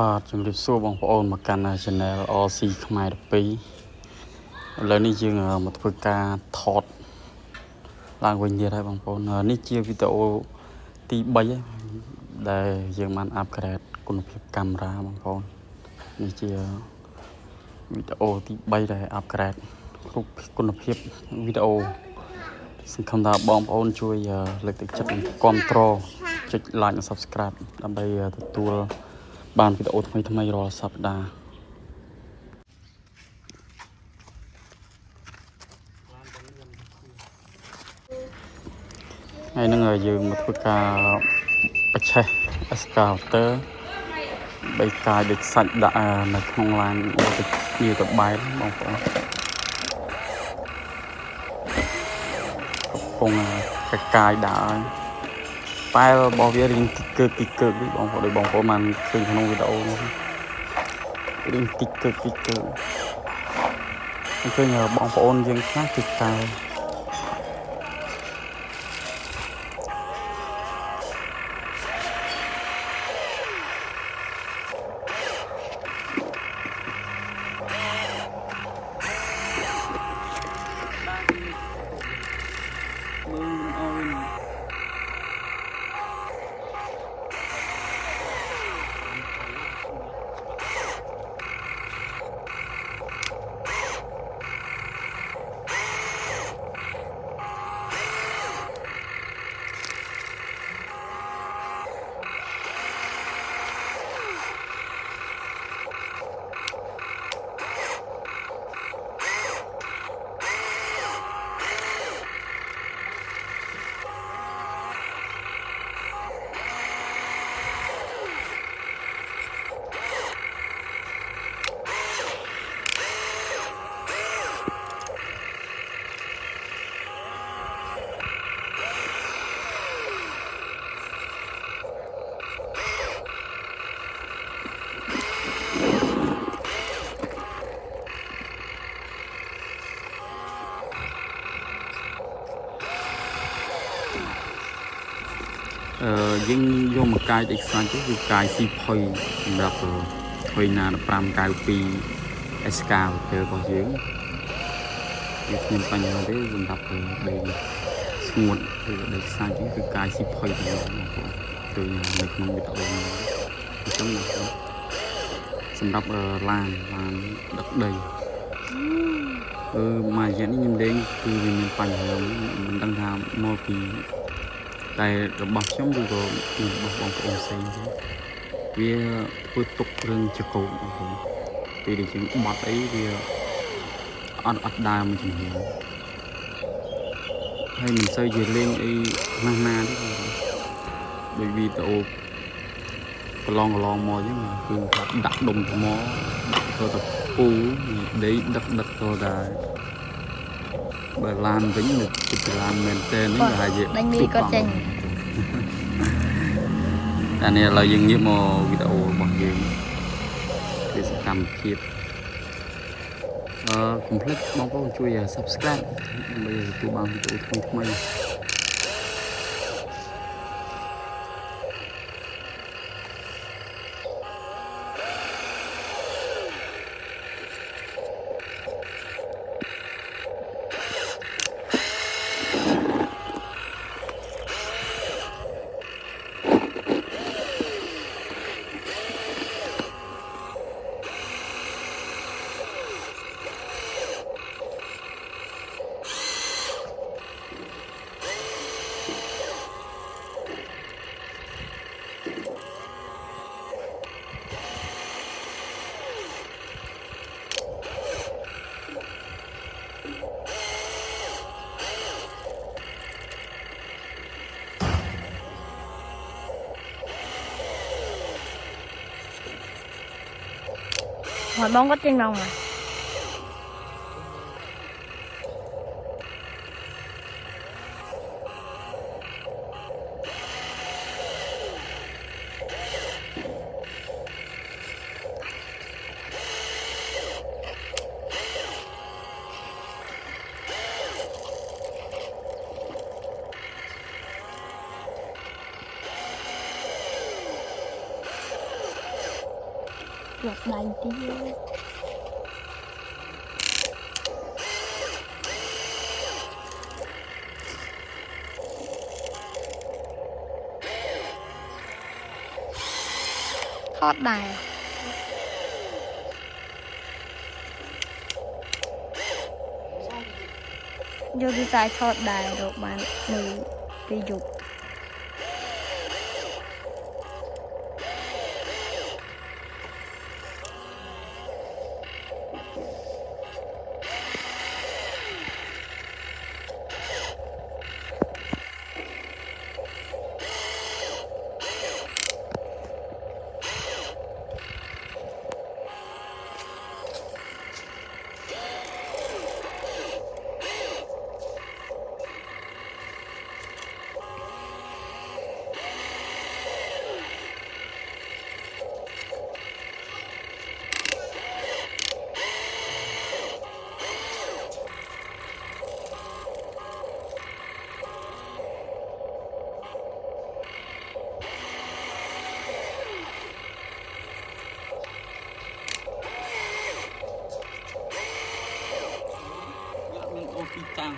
បាទជំរាបសួរបងប្អូនមកកាន់ Channel RC ខ្មែរ12ឥឡូវនេះយើងមកធ្វើការថតឡើងវិញទៀតហើយបងប្អូននេះជាវីដេអូទី3ហើយដែលយើងបានអាប់ក្រេតគុណភាពកាមេរ៉ាបងប្អូននេះជាវីដេអូទី3ដែលអាប់ក្រេតគ្រប់គុណភាពវីដេអូសង្ឃឹមថាបងប្អូនជួយលើកទឹកចិត្តគាំទ្រចុច like និង Subscribe ដើម្បីទទួលបានវីដេអូថ្មីៗរាល់សប្តាហ៍ហើយនឹងយើងមកធ្វើការបច្ឆេះ escalator បីកាយដូចសាច់ដាក់នៅក្នុងឡានទៅជាទៅបែបបងប្អូនកំពុងកាយដាក់ហើយតែរបស់វារៀងគិកនេះបងប្អូនដោយបងប្អូនបានឃើញក្នុងវីដេអូនោះរៀងគិកឃើញបងប្អូនយើងខ្លះគឺតែយើងយកមកកាយដូចស្រាច់ទៅគឺកាយស៊ីផុយសម្រាប់ធ្វើណា1592 SK ទៅរបស់យើងវាគ្មានបញ្ហាទេសម្រាប់ដីស្ងួតឬដីខ្សាច់គឺកាយស៊ីផុយទៅបងប្អូនឃើញនៅក្នុងវីដេអូនេះអញ្ចឹងសម្រាប់ឡានដឹកដីមួយរយៈនេះខ្ញុំលេងគឺវាមានបញ្ហាមិនដឹងថាមកពីតែរបស់ខ្ញុំឬក៏របស់បងប្អូនផ្សេងទេវាធ្វើទុករឿងចកោតបងប្អូនពេលដែលយើងបត់អីវាអត់ដើមជំនាញហើយមិនសូវជាលេងអីណាទេដូចវីដេអូកន្លងមកអញ្ចឹងគឺថាដាក់ដុំថ្មដាក់ទៅពូដីដឹកទៅដែរបើឡានវិញគឺឡានមែនតើនេះប្រហែលជាទុកគាត់ចេញតែនេះឥឡូវយើងងាកមកវីដេអូរបស់យើងវាសកម្មភាពកុំភ្លេចបងប្អូនជួយ Subscribe ដើម្បីទទួលបានវីដេអូថ្មីៗhỏi bông có trên lòng à chuột đầy tí thoát đài vô đi tay thoát đài rồi bạn người đi dục tăng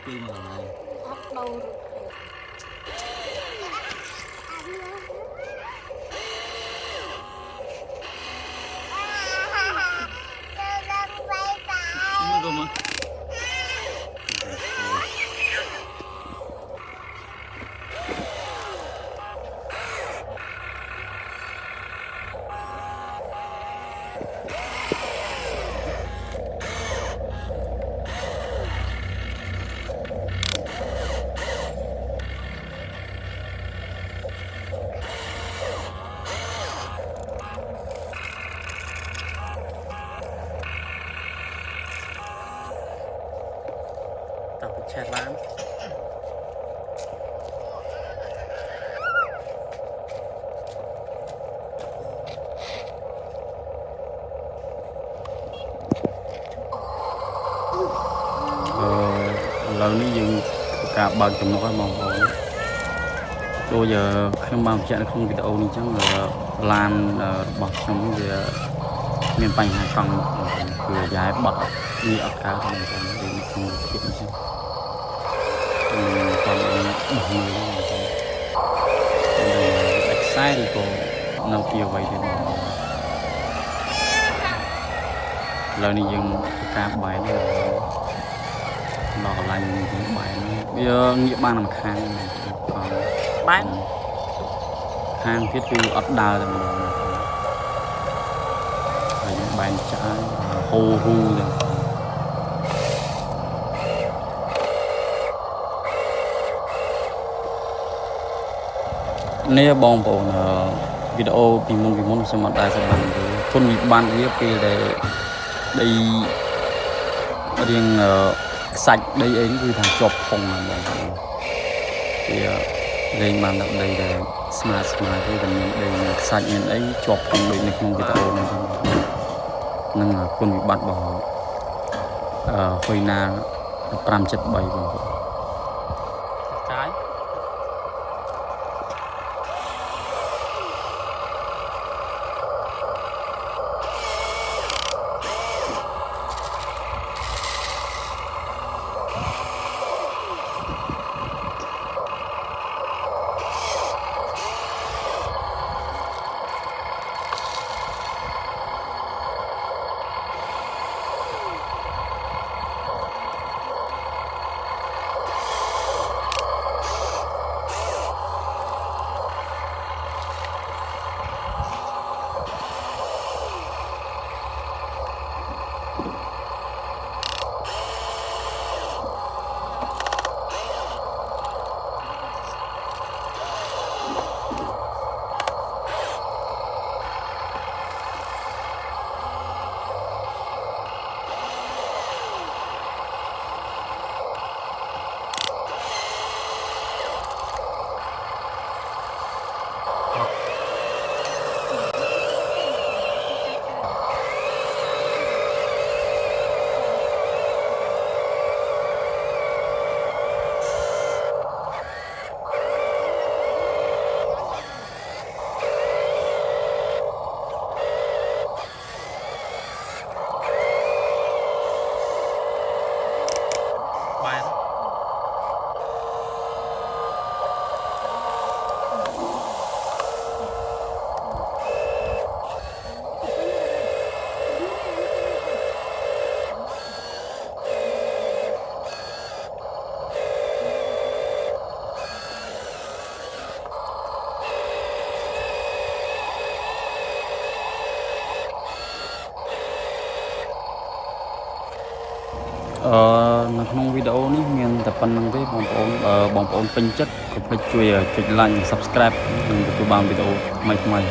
từ mà này bắt đầu mà tập chặt lắm lầnนี้យើងការបើកចំណុចឲ្យបងប្អូនដូចខ្ញុំបានបញ្ជាក់នៅក្នុងវីដេអូនេះអញ្ចឹងឡានរបស់ខ្ញុំវាមានបញ្ហាកង់គឺយ៉ាយបត់នេះអត់កើតទេបងប្អូនដូចនៅក្នុងរូបភាពអញ្ចឹងតាមបោះមើលបងប្អូនដាច់ខ្សែឬក៏នៅទីអ្វីទេបងប្អូនឥឡូវនេះយើងការបែកដល់កន្លែងយើងបែកវាងាកបានមួយខាងបែកខាងទៀតគឺអត់ដើរទេបងប្អូនហើយយើងបែកចាស់ហូហូទៅនេះបងប្អូនវីដេអូពីមុនខ្ញុំអត់ដែរសម្បត្តិទេគុណវិបត្តិវាពេលដែលដីរៀងខ្សាច់ដីអីគឺថាជាប់ផុងហ្នឹងបងប្អូនវាលេងបានដល់ដីដែលស្មាតទេតែមានដីខ្សាច់មានអីជាប់ផុងដូចនៅក្នុងវីដេអូនេះហ្នឹងគុណវិបត្តិរបស់ហ៊ុយណា573បងប្អូនចាយ នៅក្នុងវីដេអូនេះមានតែប៉ុណ្្នឹងទេបងប្អូនបងប្អូនពេញចិត្តកុំភ្លេចជួយចុច like និង subscribe និងទទួលបានវីដេអូថ្មី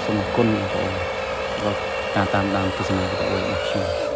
សូមអរគុណបងប្អូនដល់ការតាមដានទស្សនាវីដេអូរបស់ខ្ញុំ